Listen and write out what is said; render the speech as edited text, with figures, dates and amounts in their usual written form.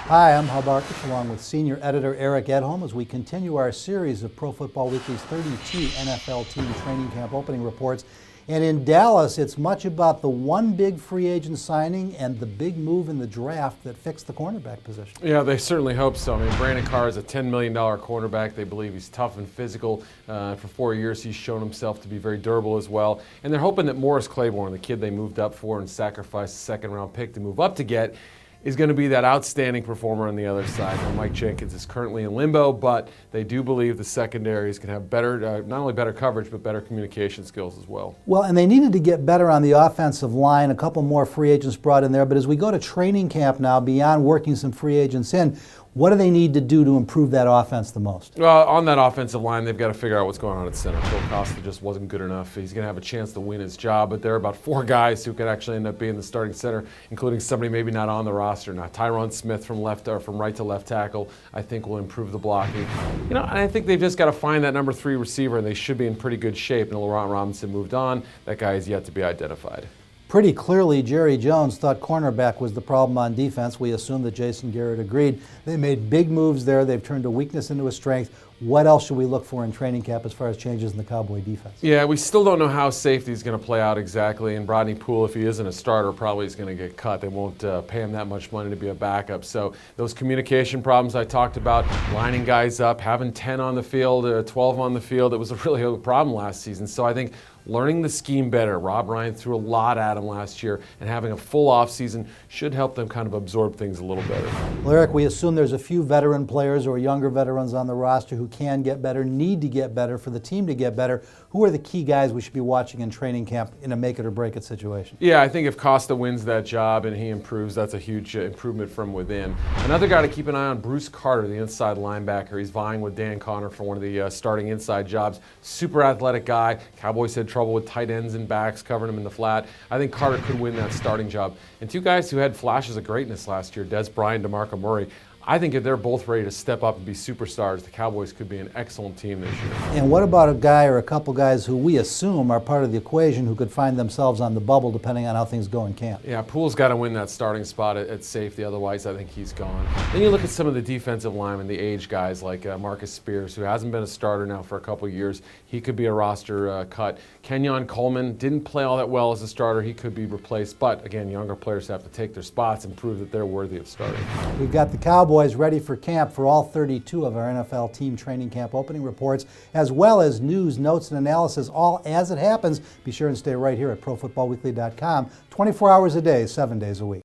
Hi, I'm Hub Arkush, along with senior editor Eric Edholm, as we continue our series of Pro Football Weekly's 32 NFL team training camp opening reports. And in Dallas, it's much about the one big free agent signing and the big move in the draft that fixed the cornerback position. Yeah, they certainly hope so. I mean, Brandon Carr is a $10 million cornerback. They believe he's tough and physical. For 4 years, he's shown himself to be very durable as well. And they're hoping that Morris Claiborne, the kid they moved up for and sacrificed a second-round pick to move up to get, is going to be that outstanding performer on the other side. Now, Mike Jenkins is currently in limbo, but they do believe the secondaries can have better, not only better coverage, but better communication skills as well. Well, and they needed to get better on the offensive line. A couple more free agents brought in there. But as we go to training camp now, beyond working some free agents in, what do they need to do to improve that offense the most? Well, on that offensive line, they've got to figure out what's going on at center. Phil Costa just wasn't good enough. He's going to have a chance to win his job, but there are about 4 guys who could actually end up being the starting center, including somebody maybe not on the roster now. Tyron Smith from right to left tackle, I think will improve the blocking. You know, I think they've just got to find that number 3 receiver, and they should be in pretty good shape. And Laurent Robinson moved on. That guy is yet to be identified. Pretty clearly, Jerry Jones thought cornerback was the problem on defense. We assume that Jason Garrett agreed. They made big moves there. They've turned a weakness into a strength. What else should we look for in training camp as far as changes in the Cowboy defense? Yeah, we still don't know how safety is going to play out exactly. And Rodney Poole, if he isn't a starter, probably is going to get cut. They won't pay him that much money to be a backup. So those communication problems I talked about, lining guys up, having 10 on the field, 12 on the field, it was really a problem last season. So I think learning the scheme better. Rob Bryant threw a lot at him last year, and having a full offseason should help them kind of absorb things a little better. Well, Eric, we assume there's a few veteran players or younger veterans on the roster who can get better, need to get better for the team to get better. Who are the key guys we should be watching in training camp in a make-it-or-break-it situation? Yeah, I think if Costa wins that job and he improves, that's a huge improvement from within. Another guy to keep an eye on, Bruce Carter, the inside linebacker. He's vying with Dan Connor for one of the starting inside jobs. Super athletic guy. Cowboys had trouble with tight ends and backs covering him in the flat. I think Carter could win that starting job. And 2 guys who had flashes of greatness last year, Des Bryant, DeMarco Murray. I think if they're both ready to step up and be superstars, the Cowboys could be an excellent team this year. And what about a guy or a couple guys who we assume are part of the equation who could find themselves on the bubble depending on how things go in camp? Yeah, Poole's got to win that starting spot at safety, otherwise I think he's gone. Then you look at some of the defensive linemen, the age guys like Marcus Spears, who hasn't been a starter now for a couple years. He could be a roster cut. Kenyon Coleman didn't play all that well as a starter. He could be replaced, but again, younger players have to take their spots and prove that they're worthy of starting. We've got the Cowboys ready for camp for all 32 of our NFL team training camp opening reports, as well as news, notes, and analysis, all as it happens. Be sure and stay right here at ProFootballWeekly.com, 24 hours a day, 7 days a week.